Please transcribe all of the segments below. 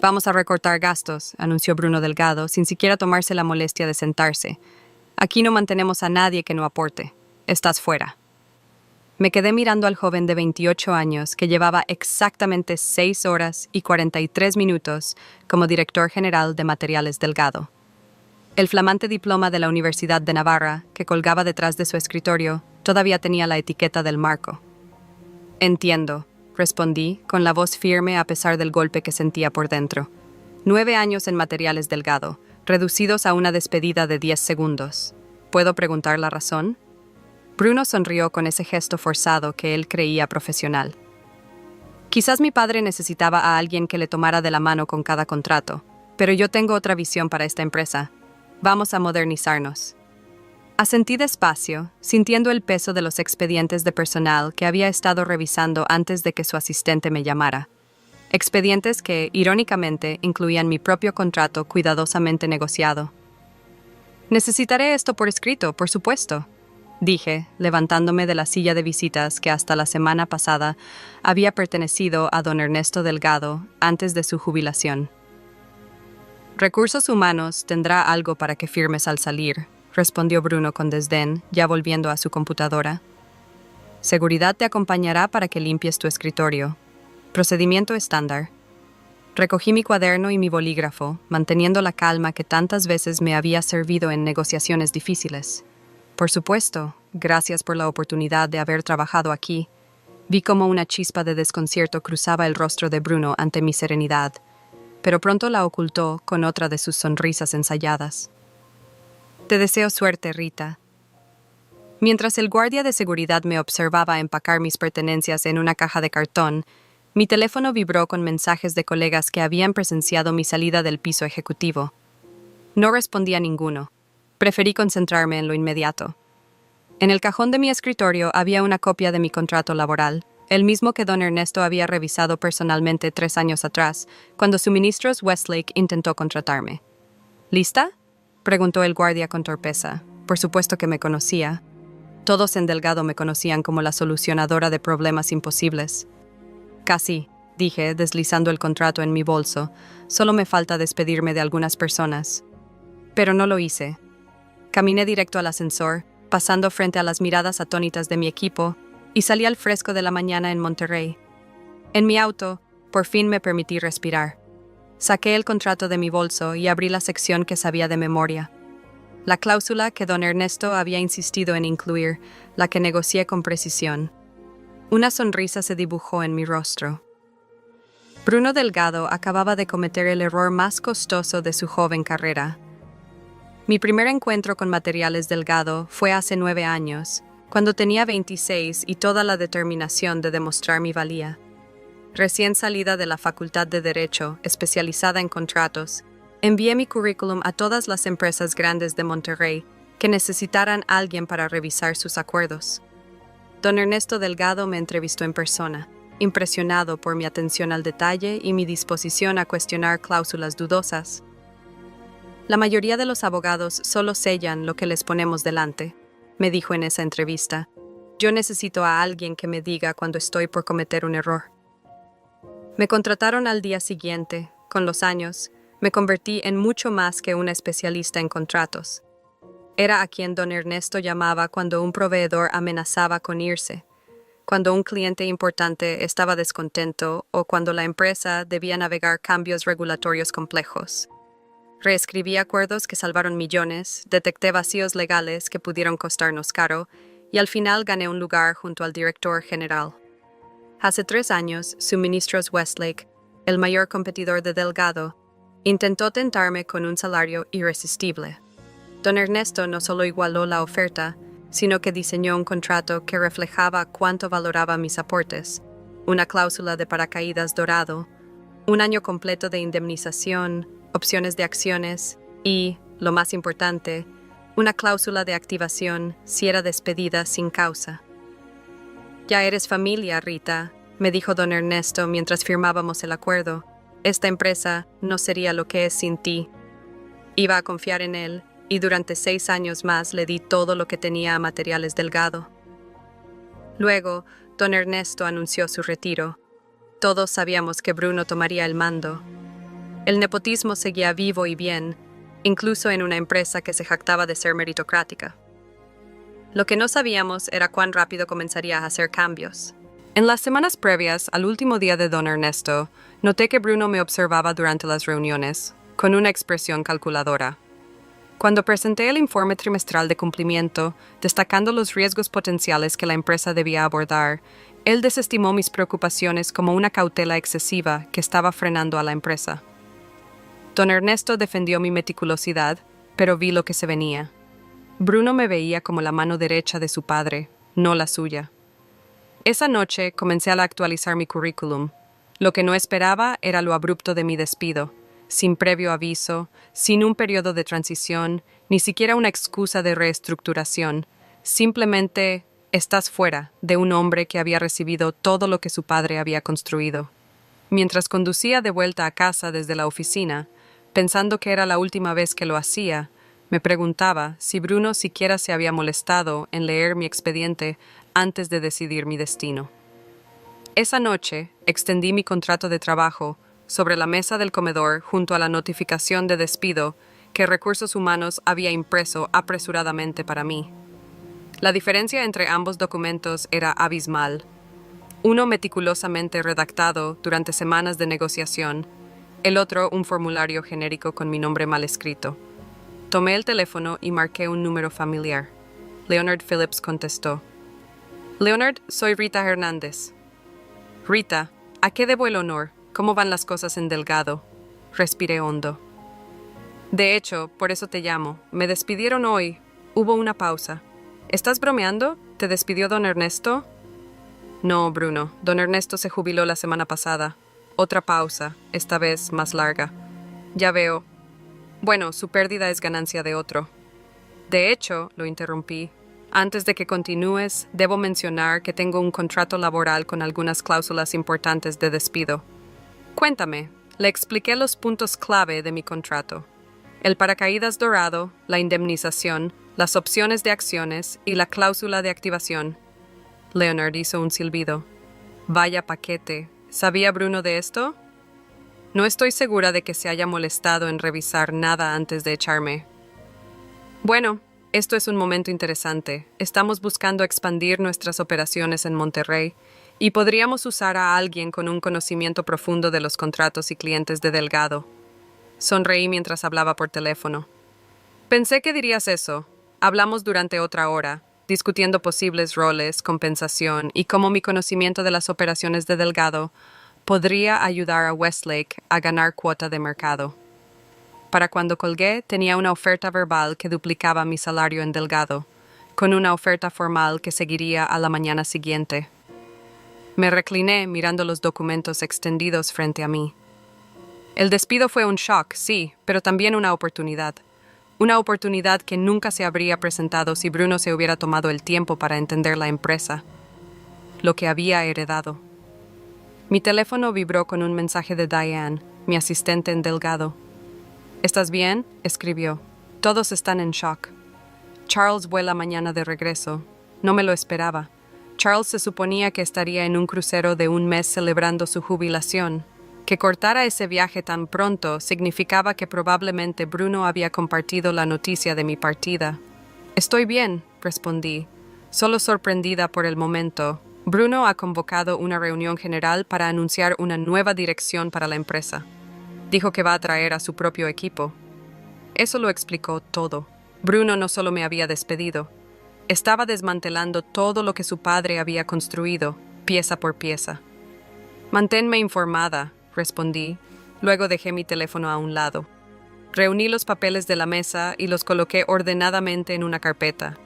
Vamos a recortar gastos, anunció Bruno Delgado, sin siquiera tomarse la molestia de sentarse. Aquí no mantenemos a nadie que no aporte. Estás fuera. Me quedé mirando al joven de 28 años que llevaba exactamente 6 horas y 43 minutos como director general de Materiales Delgado. El flamante diploma de la Universidad de Navarra, que colgaba detrás de su escritorio, todavía tenía la etiqueta del marco. Entiendo, respondí, con la voz firme a pesar del golpe que sentía por dentro. 9 años en Materiales Delgado, reducidos a una despedida de 10 segundos. ¿Puedo preguntar la razón? Bruno sonrió con ese gesto forzado que él creía profesional. Quizás mi padre necesitaba a alguien que le tomara de la mano con cada contrato, pero yo tengo otra visión para esta empresa. Vamos a modernizarnos. Asentí despacio, sintiendo el peso de los expedientes de personal que había estado revisando antes de que su asistente me llamara. Expedientes que, irónicamente, incluían mi propio contrato cuidadosamente negociado. Necesitaré esto por escrito, por supuesto, dije, levantándome de la silla de visitas que hasta la semana pasada había pertenecido a don Ernesto Delgado antes de su jubilación. Recursos Humanos tendrá algo para que firmes al salir, respondió Bruno con desdén, ya volviendo a su computadora. Seguridad te acompañará para que limpies tu escritorio. Procedimiento estándar. Recogí mi cuaderno y mi bolígrafo, manteniendo la calma que tantas veces me había servido en negociaciones difíciles. Por supuesto, gracias por la oportunidad de haber trabajado aquí. Vi como una chispa de desconcierto cruzaba el rostro de Bruno ante mi serenidad, pero pronto la ocultó con otra de sus sonrisas ensayadas. Te deseo suerte, Rita. Mientras el guardia de seguridad me observaba empacar mis pertenencias en una caja de cartón, mi teléfono vibró con mensajes de colegas que habían presenciado mi salida del piso ejecutivo. No respondí a ninguno. Preferí concentrarme en lo inmediato. En el cajón de mi escritorio había una copia de mi contrato laboral, el mismo que don Ernesto había revisado personalmente 3 años atrás, cuando Suministros Westlake intentó contratarme. ¿Lista?, preguntó el guardia con torpeza. Por supuesto que me conocía. Todos en Delgado me conocían como la solucionadora de problemas imposibles. Casi, dije, deslizando el contrato en mi bolso. Solo me falta despedirme de algunas personas. Pero no lo hice. Caminé directo al ascensor, pasando frente a las miradas atónitas de mi equipo, y salí al fresco de la mañana en Monterrey. En mi auto, por fin me permití respirar. Saqué el contrato de mi bolso y abrí la sección que sabía de memoria. La cláusula que don Ernesto había insistido en incluir, la que negocié con precisión. Una sonrisa se dibujó en mi rostro. Bruno Delgado acababa de cometer el error más costoso de su joven carrera. Mi primer encuentro con Materiales Delgado fue hace 9 años, cuando tenía 26 y toda la determinación de demostrar mi valía. Recién salida de la Facultad de Derecho, especializada en contratos, envié mi currículum a todas las empresas grandes de Monterrey que necesitaran a alguien para revisar sus acuerdos. Don Ernesto Delgado me entrevistó en persona, impresionado por mi atención al detalle y mi disposición a cuestionar cláusulas dudosas. La mayoría de los abogados solo sellan lo que les ponemos delante, me dijo en esa entrevista. Yo necesito a alguien que me diga cuando estoy por cometer un error. Me contrataron al día siguiente. Con los años, me convertí en mucho más que una especialista en contratos. Era a quien don Ernesto llamaba cuando un proveedor amenazaba con irse, cuando un cliente importante estaba descontento o cuando la empresa debía navegar cambios regulatorios complejos. Reescribí acuerdos que salvaron millones, detecté vacíos legales que pudieron costarnos caro y al final gané un lugar junto al director general. Hace 3 años, Suministros Westlake, el mayor competidor de Delgado, intentó tentarme con un salario irresistible. Don Ernesto no solo igualó la oferta, sino que diseñó un contrato que reflejaba cuánto valoraba mis aportes, una cláusula de paracaídas dorado, un año completo de indemnización, opciones de acciones y, lo más importante, una cláusula de activación si era despedida sin causa. Ya eres familia, Rita, me dijo don Ernesto mientras firmábamos el acuerdo. Esta empresa no sería lo que es sin ti. Iba a confiar en él y durante 6 años más le di todo lo que tenía a Materiales Delgado. Luego, don Ernesto anunció su retiro. Todos sabíamos que Bruno tomaría el mando. El nepotismo seguía vivo y bien, incluso en una empresa que se jactaba de ser meritocrática. Lo que no sabíamos era cuán rápido comenzaría a hacer cambios. En las semanas previas al último día de don Ernesto, noté que Bruno me observaba durante las reuniones, con una expresión calculadora. Cuando presenté el informe trimestral de cumplimiento, destacando los riesgos potenciales que la empresa debía abordar, él desestimó mis preocupaciones como una cautela excesiva que estaba frenando a la empresa. Don Ernesto defendió mi meticulosidad, pero vi lo que se venía. Bruno me veía como la mano derecha de su padre, no la suya. Esa noche comencé a actualizar mi currículum. Lo que no esperaba era lo abrupto de mi despido, sin previo aviso, sin un periodo de transición, ni siquiera una excusa de reestructuración. Simplemente estás fuera de un hombre que había recibido todo lo que su padre había construido. Mientras conducía de vuelta a casa desde la oficina, pensando que era la última vez que lo hacía, me preguntaba si Bruno siquiera se había molestado en leer mi expediente antes de decidir mi destino. Esa noche extendí mi contrato de trabajo sobre la mesa del comedor junto a la notificación de despido que Recursos Humanos había impreso apresuradamente para mí. La diferencia entre ambos documentos era abismal. Uno meticulosamente redactado durante semanas de negociación, el otro un formulario genérico con mi nombre mal escrito. Tomé el teléfono y marqué un número familiar. Leonard Phillips contestó. Leonard, soy Rita Hernández. Rita, ¿a qué debo el honor? ¿Cómo van las cosas en Delgado? Respiré hondo. De hecho, por eso te llamo. Me despidieron hoy. Hubo una pausa. ¿Estás bromeando? ¿Te despidió don Ernesto? No, Bruno. Don Ernesto se jubiló la semana pasada. Otra pausa, esta vez más larga. Ya veo. Bueno, su pérdida es ganancia de otro. De hecho, lo interrumpí. Antes de que continúes, debo mencionar que tengo un contrato laboral con algunas cláusulas importantes de despido. Cuéntame, le expliqué los puntos clave de mi contrato. El paracaídas dorado, la indemnización, las opciones de acciones y la cláusula de activación. Leonard hizo un silbido. Vaya paquete. ¿Sabía Bruno de esto? No estoy segura de que se haya molestado en revisar nada antes de echarme. Bueno, esto es un momento interesante. Estamos buscando expandir nuestras operaciones en Monterrey y podríamos usar a alguien con un conocimiento profundo de los contratos y clientes de Delgado. Sonreí mientras hablaba por teléfono. Pensé que dirías eso. Hablamos durante otra hora, discutiendo posibles roles, compensación y cómo mi conocimiento de las operaciones de Delgado podría ayudar a Westlake a ganar cuota de mercado. Para cuando colgué, tenía una oferta verbal que duplicaba mi salario en Delgado, con una oferta formal que seguiría a la mañana siguiente. Me recliné mirando los documentos extendidos frente a mí. El despido fue un shock, sí, pero también una oportunidad. Una oportunidad que nunca se habría presentado si Bruno se hubiera tomado el tiempo para entender la empresa, lo que había heredado. Mi teléfono vibró con un mensaje de Diane, mi asistente en Delgado. ¿Estás bien?, escribió. Todos están en shock. Charles vuela mañana de regreso. No me lo esperaba. Charles se suponía que estaría en un crucero de un mes celebrando su jubilación. Que cortara ese viaje tan pronto significaba que probablemente Bruno había compartido la noticia de mi partida. Estoy bien, respondí, solo sorprendida por el momento. Bruno ha convocado una reunión general para anunciar una nueva dirección para la empresa. Dijo que va a traer a su propio equipo. Eso lo explicó todo. Bruno no solo me había despedido, estaba desmantelando todo lo que su padre había construido, pieza por pieza. Manténme informada, respondí. Luego dejé mi teléfono a un lado. Reuní los papeles de la mesa y los coloqué ordenadamente en una carpeta.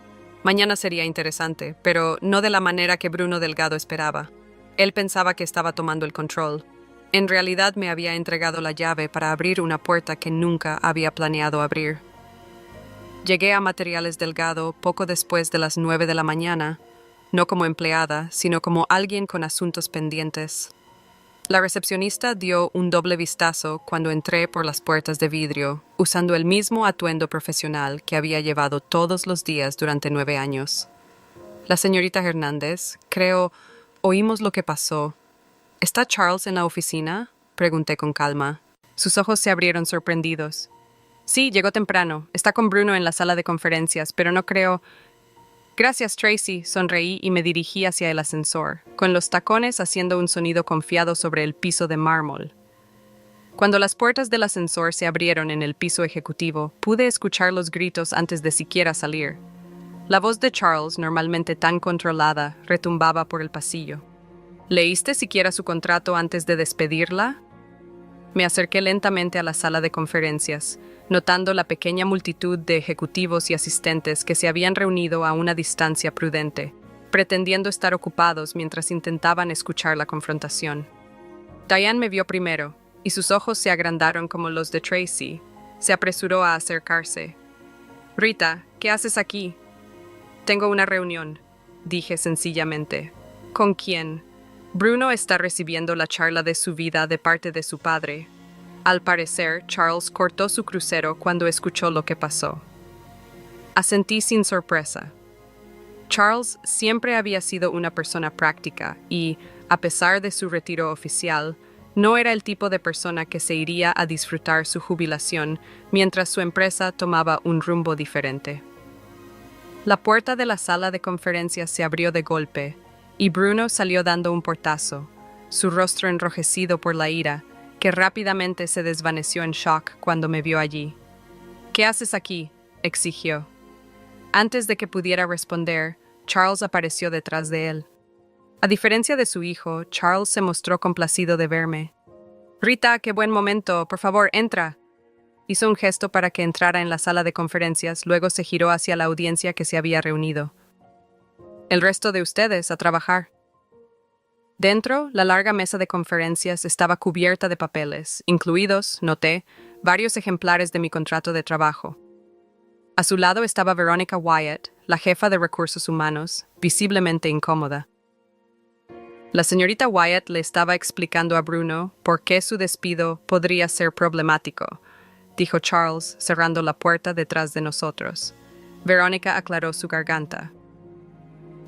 Mañana sería interesante, pero no de la manera que Bruno Delgado esperaba. Él pensaba que estaba tomando el control. En realidad me había entregado la llave para abrir una puerta que nunca había planeado abrir. Llegué a Materiales Delgado poco después de las 9 de la mañana, no como empleada, sino como alguien con asuntos pendientes. La recepcionista dio un doble vistazo cuando entré por las puertas de vidrio, usando el mismo atuendo profesional que había llevado todos los días durante 9 años. La señorita Hernández, creo, oímos lo que pasó. ¿Está Charles en la oficina?, pregunté con calma. Sus ojos se abrieron sorprendidos. Sí, llegó temprano. Está con Bruno en la sala de conferencias, pero no creo... Gracias, Tracy, sonreí y me dirigí hacia el ascensor, con los tacones haciendo un sonido confiado sobre el piso de mármol. Cuando las puertas del ascensor se abrieron en el piso ejecutivo, pude escuchar los gritos antes de siquiera salir. La voz de Charles, normalmente tan controlada, retumbaba por el pasillo. ¿Leíste siquiera su contrato antes de despedirla? Me acerqué lentamente a la sala de conferencias, notando la pequeña multitud de ejecutivos y asistentes que se habían reunido a una distancia prudente, pretendiendo estar ocupados mientras intentaban escuchar la confrontación. Diane me vio primero, y sus ojos se agrandaron como los de Tracy. Se apresuró a acercarse. «Rita, ¿qué haces aquí?» «Tengo una reunión», dije sencillamente. «¿Con quién?» «Bruno está recibiendo la charla de su vida de parte de su padre». Al parecer, Charles cortó su crucero cuando escuchó lo que pasó. Asentí sin sorpresa. Charles siempre había sido una persona práctica y, a pesar de su retiro oficial, no era el tipo de persona que se iría a disfrutar su jubilación mientras su empresa tomaba un rumbo diferente. La puerta de la sala de conferencias se abrió de golpe, y Bruno salió dando un portazo, su rostro enrojecido por la ira, que rápidamente se desvaneció en shock cuando me vio allí. «¿Qué haces aquí?», exigió. Antes de que pudiera responder, Charles apareció detrás de él. A diferencia de su hijo, Charles se mostró complacido de verme. «Rita, qué buen momento. Por favor, entra». Hizo un gesto para que entrara en la sala de conferencias, luego se giró hacia la audiencia que se había reunido. «El resto de ustedes, a trabajar». Dentro, la larga mesa de conferencias estaba cubierta de papeles, incluidos, noté, varios ejemplares de mi contrato de trabajo. A su lado estaba Veronica Wyatt, la jefa de recursos humanos, visiblemente incómoda. La señorita Wyatt le estaba explicando a Bruno por qué su despido podría ser problemático, dijo Charles, cerrando la puerta detrás de nosotros. Veronica aclaró su garganta.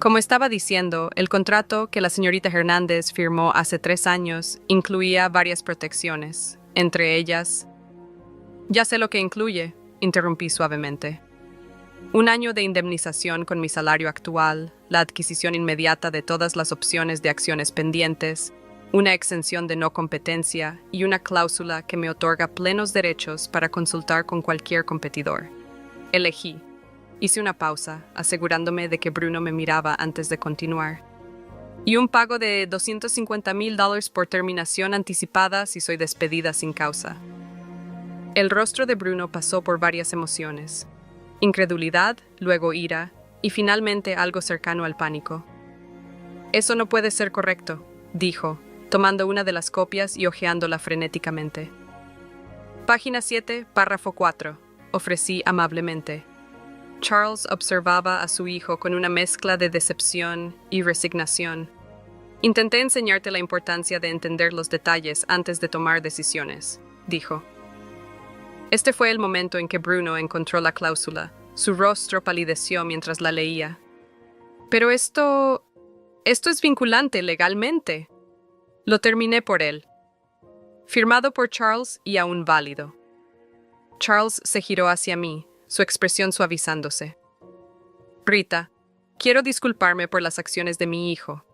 Como estaba diciendo, el contrato que la señorita Hernández firmó hace 3 años incluía varias protecciones, entre ellas... «Ya sé lo que incluye», interrumpí suavemente. «1 año de indemnización con mi salario actual, la adquisición inmediata de todas las opciones de acciones pendientes, una exención de no competencia y una cláusula que me otorga plenos derechos para consultar con cualquier competidor». Elegí. Hice una pausa, asegurándome de que Bruno me miraba antes de continuar. «Y un pago de $250,000 por terminación anticipada si soy despedida sin causa». El rostro de Bruno pasó por varias emociones. Incredulidad, luego ira, y finalmente algo cercano al pánico. «Eso no puede ser correcto», dijo, tomando una de las copias y hojeándola frenéticamente. «Página 7, párrafo 4», ofrecí amablemente. Charles observaba a su hijo con una mezcla de decepción y resignación. «Intenté enseñarte la importancia de entender los detalles antes de tomar decisiones», dijo. Este fue el momento en que Bruno encontró la cláusula. Su rostro palideció mientras la leía. «Pero esto es vinculante legalmente». Lo terminé por él. Firmado por Charles y aún válido. Charles se giró hacia mí, su expresión suavizándose. «Rita, quiero disculparme por las acciones de mi hijo.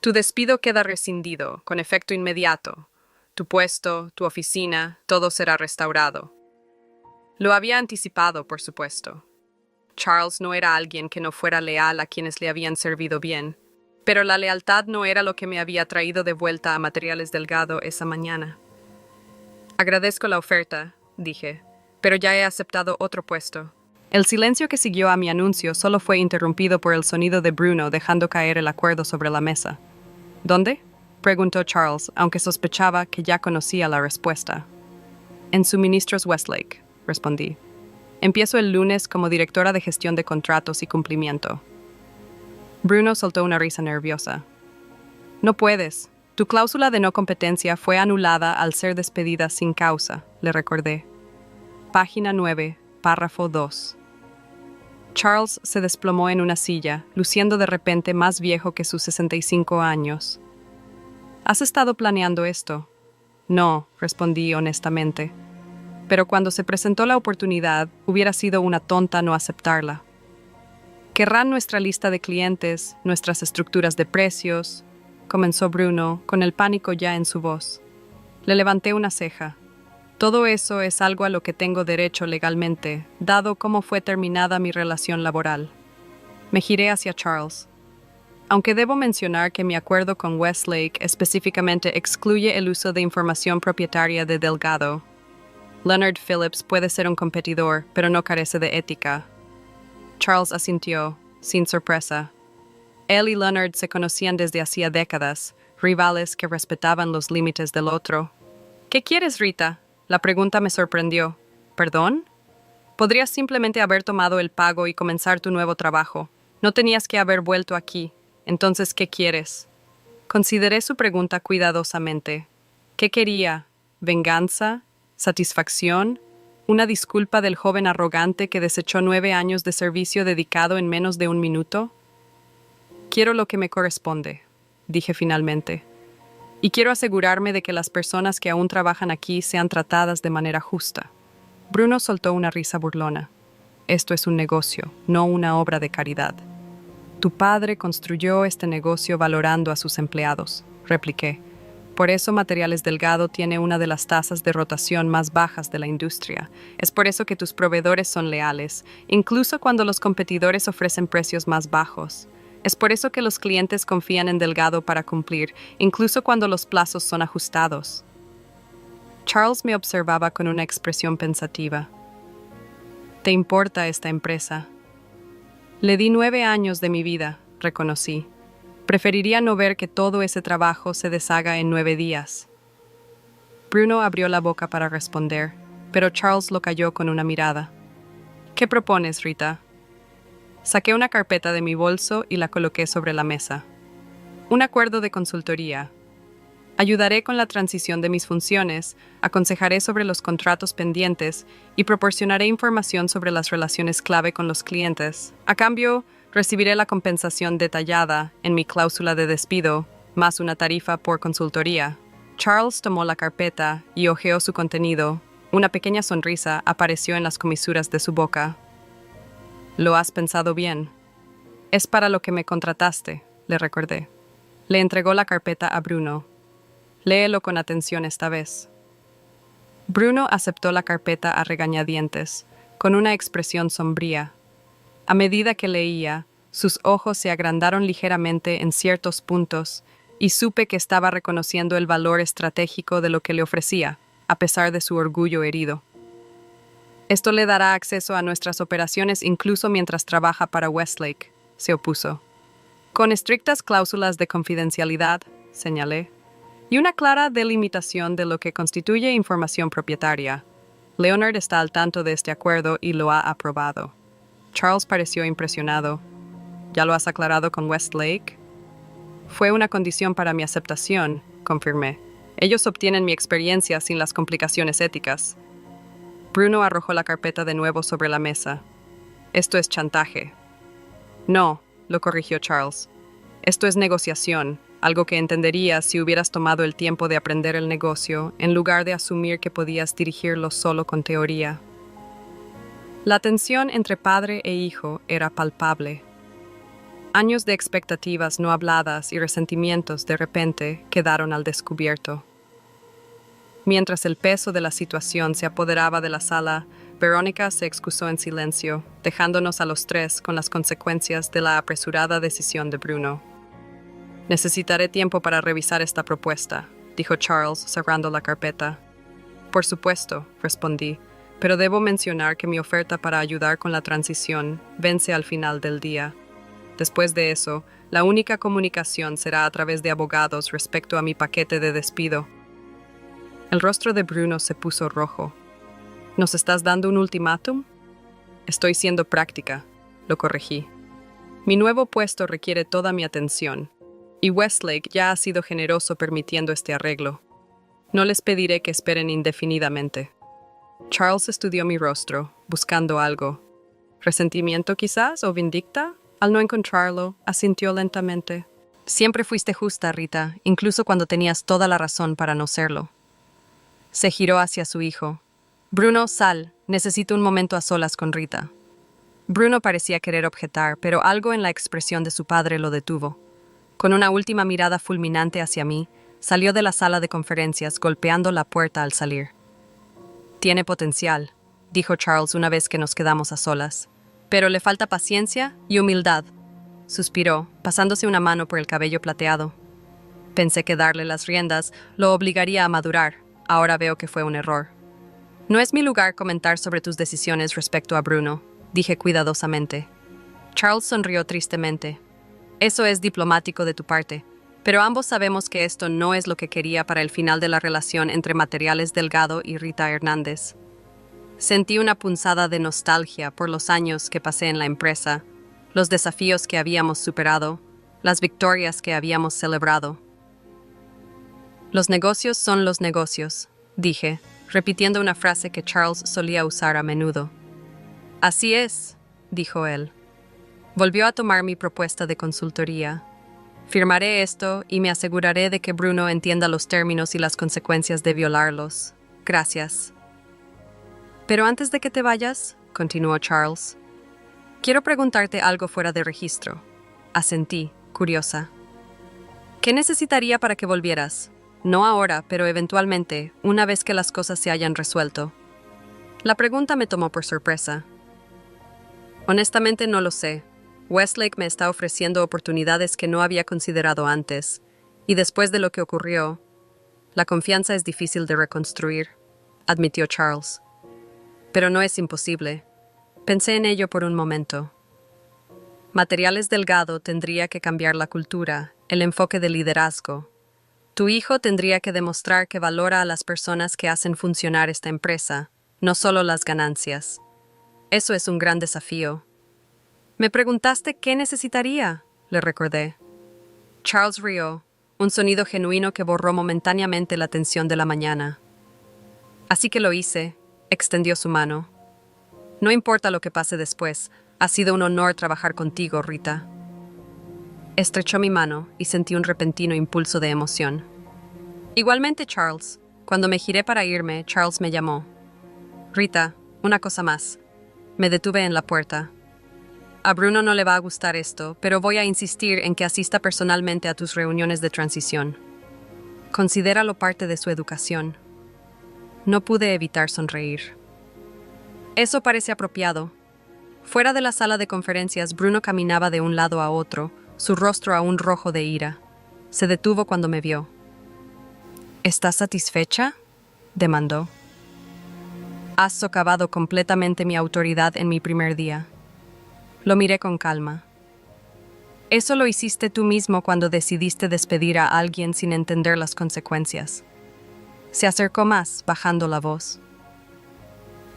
Tu despido queda rescindido, con efecto inmediato. Tu puesto, tu oficina, todo será restaurado». Lo había anticipado, por supuesto. Charles no era alguien que no fuera leal a quienes le habían servido bien, pero la lealtad no era lo que me había traído de vuelta a Materiales Delgado esa mañana. «Agradezco la oferta», dije, «pero ya he aceptado otro puesto». El silencio que siguió a mi anuncio solo fue interrumpido por el sonido de Bruno dejando caer el acuerdo sobre la mesa. «¿Dónde?», preguntó Charles, aunque sospechaba que ya conocía la respuesta. «En Suministros Westlake», respondí. «Empiezo el lunes como directora de gestión de contratos y cumplimiento». Bruno soltó una risa nerviosa. «No puedes. Tu cláusula de no competencia fue anulada al ser despedida sin causa», le recordé. Página 9, párrafo 2. Charles se desplomó en una silla, luciendo de repente más viejo que sus 65 años. «¿Has estado planeando esto?», No, respondí honestamente. Pero cuando se presentó la oportunidad, hubiera sido una tonta no aceptarla. ¿Querrán nuestra lista de clientes, nuestras estructuras de precios? Comenzó Bruno, con el pánico ya en su voz. Le levanté una ceja. Todo eso es algo a lo que tengo derecho legalmente, dado cómo fue terminada mi relación laboral. Me giré hacia Charles. Aunque debo mencionar que mi acuerdo con Westlake específicamente excluye el uso de información propietaria de Delgado. Leonard Phillips puede ser un competidor, pero no carece de ética. Charles asintió, sin sorpresa. Él y Leonard se conocían desde hacía décadas, rivales que respetaban los límites del otro. ¿Qué quieres, Rita? La pregunta me sorprendió. ¿Perdón? Podrías simplemente haber tomado el pago y comenzar tu nuevo trabajo. No tenías que haber vuelto aquí. Entonces, ¿qué quieres? Consideré su pregunta cuidadosamente. ¿Qué quería? ¿Venganza? ¿Satisfacción? ¿Una disculpa del joven arrogante que desechó 9 años de servicio dedicado en menos de 1 minuto? Quiero lo que me corresponde, dije finalmente. Y quiero asegurarme de que las personas que aún trabajan aquí sean tratadas de manera justa. Bruno soltó una risa burlona. Esto es un negocio, no una obra de caridad. Tu padre construyó este negocio valorando a sus empleados, repliqué. Por eso Materiales Delgado tiene una de las tasas de rotación más bajas de la industria. Es por eso que tus proveedores son leales, incluso cuando los competidores ofrecen precios más bajos. Es por eso que los clientes confían en Delgado para cumplir, incluso cuando los plazos son ajustados. Charles me observaba con una expresión pensativa. ¿Te importa esta empresa? Le di 9 años de mi vida, reconocí. Preferiría no ver que todo ese trabajo se deshaga en 9 días. Bruno abrió la boca para responder, pero Charles lo calló con una mirada. ¿Qué propones, Rita? Saqué una carpeta de mi bolso y la coloqué sobre la mesa. Un acuerdo de consultoría. Ayudaré con la transición de mis funciones, aconsejaré sobre los contratos pendientes y proporcionaré información sobre las relaciones clave con los clientes. A cambio, recibiré la compensación detallada en mi cláusula de despido, más una tarifa por consultoría. Charles tomó la carpeta y hojeó su contenido. Una pequeña sonrisa apareció en las comisuras de su boca. «Lo has pensado bien. Es para lo que me contrataste», le recordé. Le entregó la carpeta a Bruno. «Léelo con atención esta vez». Bruno aceptó la carpeta a regañadientes, con una expresión sombría. A medida que leía, sus ojos se agrandaron ligeramente en ciertos puntos y supe que estaba reconociendo el valor estratégico de lo que le ofrecía, a pesar de su orgullo herido. «Esto le dará acceso a nuestras operaciones incluso mientras trabaja para Westlake», se opuso. «Con estrictas cláusulas de confidencialidad», señalé, «y una clara delimitación de lo que constituye información propietaria. Leonard está al tanto de este acuerdo y lo ha aprobado». Charles pareció impresionado. «¿Ya lo has aclarado con Westlake?» «Fue una condición para mi aceptación», confirmé. «Ellos obtienen mi experiencia sin las complicaciones éticas». Bruno arrojó la carpeta de nuevo sobre la mesa. «Esto es chantaje». «No», lo corrigió Charles. «Esto es negociación, algo que entenderías si hubieras tomado el tiempo de aprender el negocio, en lugar de asumir que podías dirigirlo solo con teoría». La tensión entre padre e hijo era palpable. Años de expectativas no habladas y resentimientos de repente quedaron al descubierto. Mientras el peso de la situación se apoderaba de la sala, Verónica se excusó en silencio, dejándonos a los tres con las consecuencias de la apresurada decisión de Bruno. «Necesitaré tiempo para revisar esta propuesta», dijo Charles, cerrando la carpeta. «Por supuesto», respondí, «pero debo mencionar que mi oferta para ayudar con la transición vence al final del día. Después de eso, la única comunicación será a través de abogados respecto a mi paquete de despido». El rostro de Bruno se puso rojo. «¿Nos estás dando un ultimátum?» «Estoy siendo práctica», lo corregí. «Mi nuevo puesto requiere toda mi atención, y Westlake ya ha sido generoso permitiendo este arreglo. No les pediré que esperen indefinidamente». Charles estudió mi rostro, buscando algo. ¿Resentimiento quizás o vindicta? Al no encontrarlo, asintió lentamente. «Siempre fuiste justa, Rita, incluso cuando tenías toda la razón para no serlo». Se giró hacia su hijo. Bruno, sal, necesito un momento a solas con Rita. Bruno parecía querer objetar, pero algo en la expresión de su padre lo detuvo. Con una última mirada fulminante hacia mí, salió de la sala de conferencias golpeando la puerta al salir. Tiene potencial, dijo Charles una vez que nos quedamos a solas. Pero le falta paciencia y humildad, suspiró, pasándose una mano por el cabello plateado. Pensé que darle las riendas lo obligaría a madurar. Ahora veo que fue un error. No es mi lugar comentar sobre tus decisiones respecto a Bruno, dije cuidadosamente. Charles sonrió tristemente. Eso es diplomático de tu parte, pero ambos sabemos que esto no es lo que quería para el final de la relación entre Materiales Delgado y Rita Hernández. Sentí una punzada de nostalgia por los años que pasé en la empresa, los desafíos que habíamos superado, las victorias que habíamos celebrado. Los negocios son los negocios, dije, repitiendo una frase que Charles solía usar a menudo. Así es, dijo él. Volvió a tomar mi propuesta de consultoría. Firmaré esto y me aseguraré de que Bruno entienda los términos y las consecuencias de violarlos. Gracias. Pero antes de que te vayas, continuó Charles, quiero preguntarte algo fuera de registro. Asentí, curiosa. ¿Qué necesitaría para que volvieras? No ahora, pero eventualmente, una vez que las cosas se hayan resuelto. La pregunta me tomó por sorpresa. Honestamente no lo sé. Westlake me está ofreciendo oportunidades que no había considerado antes, y después de lo que ocurrió, la confianza es difícil de reconstruir, admitió Charles. Pero no es imposible. Pensé en ello por un momento. Materiales Delgado tendría que cambiar la cultura, el enfoque de liderazgo. Tu hijo tendría que demostrar que valora a las personas que hacen funcionar esta empresa, no solo las ganancias. Eso es un gran desafío. Me preguntaste qué necesitaría, le recordé. Charles rió, un sonido genuino que borró momentáneamente la tensión de la mañana. Así que lo hice, extendió su mano. No importa lo que pase después, ha sido un honor trabajar contigo, Rita. Estrechó mi mano y sentí un repentino impulso de emoción. Igualmente, Charles. Cuando me giré para irme, Charles me llamó. Rita, una cosa más. Me detuve en la puerta. A Bruno no le va a gustar esto, pero voy a insistir en que asista personalmente a tus reuniones de transición. Considéralo parte de su educación. No pude evitar sonreír. Eso parece apropiado. Fuera de la sala de conferencias, Bruno caminaba de un lado a otro, su rostro aún rojo de ira. Se detuvo cuando me vio. ¿Estás satisfecha?, demandó. Has socavado completamente mi autoridad en mi primer día. Lo miré con calma. Eso lo hiciste tú mismo cuando decidiste despedir a alguien sin entender las consecuencias. Se acercó más, bajando la voz.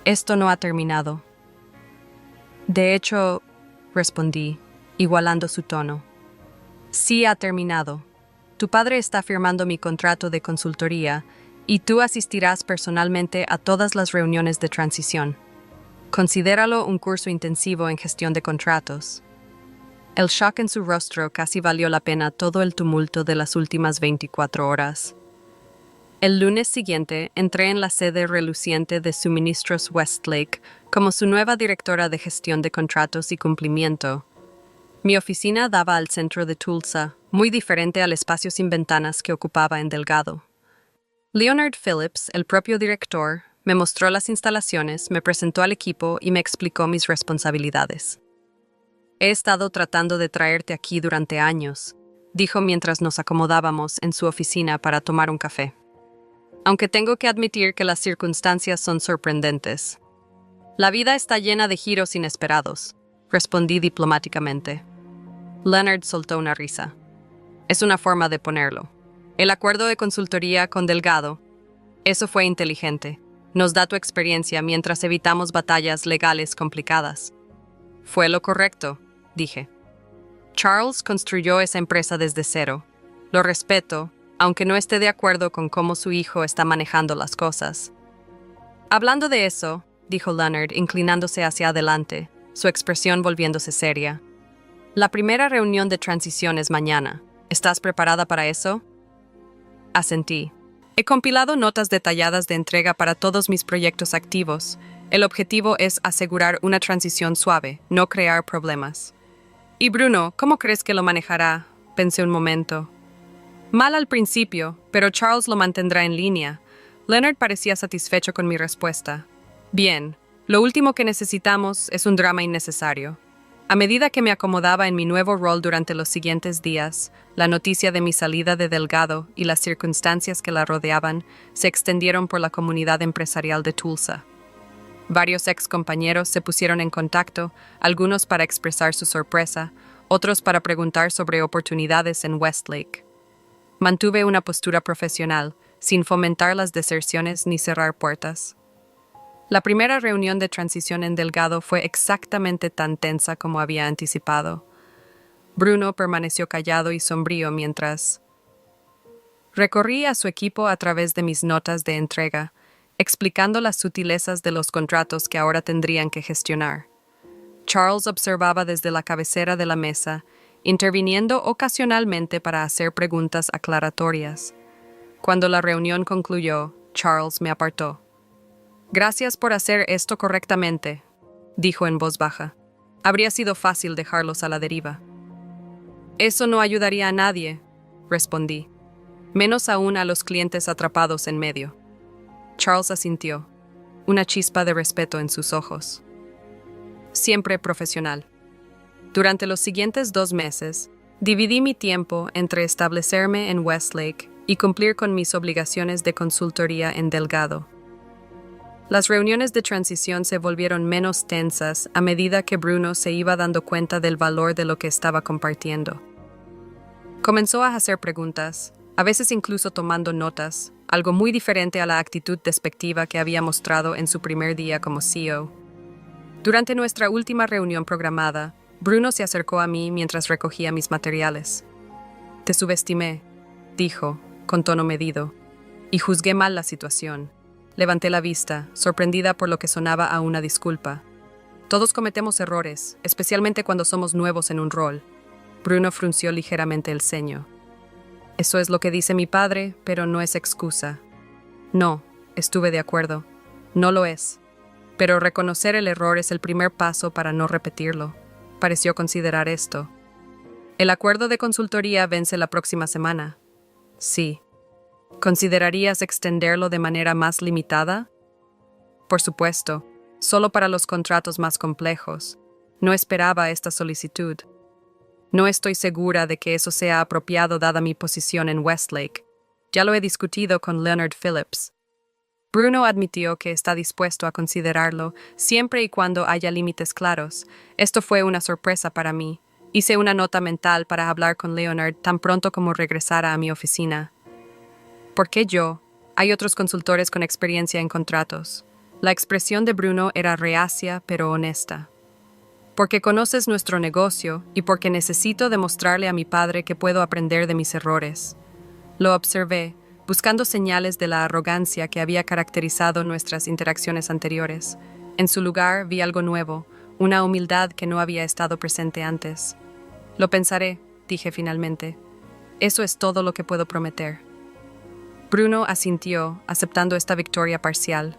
Esto no ha terminado. De hecho, respondí, igualando su tono. Sí ha terminado. Tu padre está firmando mi contrato de consultoría y tú asistirás personalmente a todas las reuniones de transición. Considéralo un curso intensivo en gestión de contratos. El shock en su rostro casi valió la pena todo el tumulto de las últimas 24 horas. El lunes siguiente entré en la sede reluciente de Suministros Westlake como su nueva directora de gestión de contratos y cumplimiento. Mi oficina daba al centro de Tulsa, muy diferente al espacio sin ventanas que ocupaba en Delgado. Leonard Phillips, el propio director, me mostró las instalaciones, me presentó al equipo y me explicó mis responsabilidades. He estado tratando de traerte aquí durante años, dijo mientras nos acomodábamos en su oficina para tomar un café. Aunque tengo que admitir que las circunstancias son sorprendentes. La vida está llena de giros inesperados, respondí diplomáticamente. Leonard soltó una risa. Es una forma de ponerlo. El acuerdo de consultoría con Delgado. Eso fue inteligente. Nos da tu experiencia mientras evitamos batallas legales complicadas. Fue lo correcto, dije. Charles construyó esa empresa desde cero. Lo respeto, aunque no esté de acuerdo con cómo su hijo está manejando las cosas. Hablando de eso, dijo Leonard, inclinándose hacia adelante, su expresión volviéndose seria. La primera reunión de transición es mañana. ¿Estás preparada para eso? Asentí. He compilado notas detalladas de entrega para todos mis proyectos activos. El objetivo es asegurar una transición suave, no crear problemas. ¿Y Bruno, cómo crees que lo manejará? Pensé un momento. Mal al principio, pero Charles lo mantendrá en línea. Leonard parecía satisfecho con mi respuesta. Bien, lo último que necesitamos es un drama innecesario. A medida que me acomodaba en mi nuevo rol durante los siguientes días, la noticia de mi salida de Delgado y las circunstancias que la rodeaban se extendieron por la comunidad empresarial de Tulsa. Varios ex compañeros se pusieron en contacto, algunos para expresar su sorpresa, otros para preguntar sobre oportunidades en Westlake. Mantuve una postura profesional, sin fomentar las deserciones ni cerrar puertas. La primera reunión de transición en Delgado fue exactamente tan tensa como había anticipado. Bruno permaneció callado y sombrío mientras recorrí a su equipo a través de mis notas de entrega, explicando las sutilezas de los contratos que ahora tendrían que gestionar. Charles observaba desde la cabecera de la mesa, interviniendo ocasionalmente para hacer preguntas aclaratorias. Cuando la reunión concluyó, Charles me apartó. «Gracias por hacer esto correctamente», dijo en voz baja. «Habría sido fácil dejarlos a la deriva». «Eso no ayudaría a nadie», respondí. «Menos aún a los clientes atrapados en medio». Charles asintió, una chispa de respeto en sus ojos. Siempre profesional. Durante los siguientes 2 meses, dividí mi tiempo entre establecerme en Westlake y cumplir con mis obligaciones de consultoría en Delgado. Las reuniones de transición se volvieron menos tensas a medida que Bruno se iba dando cuenta del valor de lo que estaba compartiendo. Comenzó a hacer preguntas, a veces incluso tomando notas, algo muy diferente a la actitud despectiva que había mostrado en su primer día como CEO. Durante nuestra última reunión programada, Bruno se acercó a mí mientras recogía mis materiales. «Te subestimé», dijo, con tono medido, «y juzgué mal la situación». Levanté la vista, sorprendida por lo que sonaba a una disculpa. Todos cometemos errores, especialmente cuando somos nuevos en un rol. Bruno frunció ligeramente el ceño. Eso es lo que dice mi padre, pero no es excusa. No, estuve de acuerdo. No lo es. Pero reconocer el error es el primer paso para no repetirlo. Pareció considerar esto. El acuerdo de consultoría vence la próxima semana. Sí. ¿Considerarías extenderlo de manera más limitada? Por supuesto, solo para los contratos más complejos. No esperaba esta solicitud. No estoy segura de que eso sea apropiado dada mi posición en Westlake. Ya lo he discutido con Leonard Phillips. Bruno admitió que está dispuesto a considerarlo siempre y cuando haya límites claros. Esto fue una sorpresa para mí. Hice una nota mental para hablar con Leonard tan pronto como regresara a mi oficina. ¿Por qué yo? Hay otros consultores con experiencia en contratos. La expresión de Bruno era reacia pero honesta. Porque conoces nuestro negocio y porque necesito demostrarle a mi padre que puedo aprender de mis errores. Lo observé, buscando señales de la arrogancia que había caracterizado nuestras interacciones anteriores. En su lugar vi algo nuevo, una humildad que no había estado presente antes. Lo pensaré, dije finalmente. Eso es todo lo que puedo prometer. Bruno asintió, aceptando esta victoria parcial.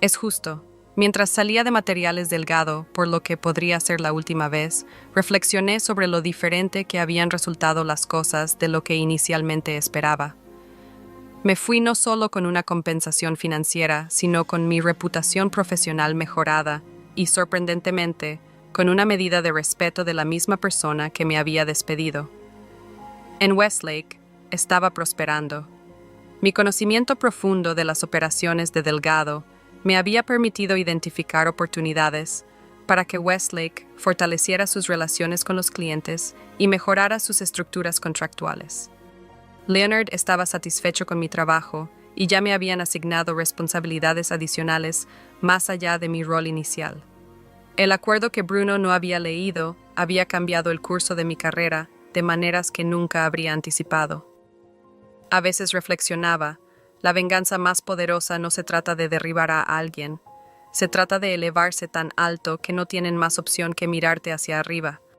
Es justo. Mientras salía de materiales Delgado, por lo que podría ser la última vez, reflexioné sobre lo diferente que habían resultado las cosas de lo que inicialmente esperaba. Me fui no solo con una compensación financiera, sino con mi reputación profesional mejorada y, sorprendentemente, con una medida de respeto de la misma persona que me había despedido. En Westlake estaba prosperando. Mi conocimiento profundo de las operaciones de Delgado me había permitido identificar oportunidades para que Westlake fortaleciera sus relaciones con los clientes y mejorara sus estructuras contractuales. Leonard estaba satisfecho con mi trabajo y ya me habían asignado responsabilidades adicionales más allá de mi rol inicial. El acuerdo que Bruno no había leído había cambiado el curso de mi carrera de maneras que nunca habría anticipado. A veces reflexionaba, la venganza más poderosa no se trata de derribar a alguien, se trata de elevarse tan alto que no tienen más opción que mirarte hacia arriba.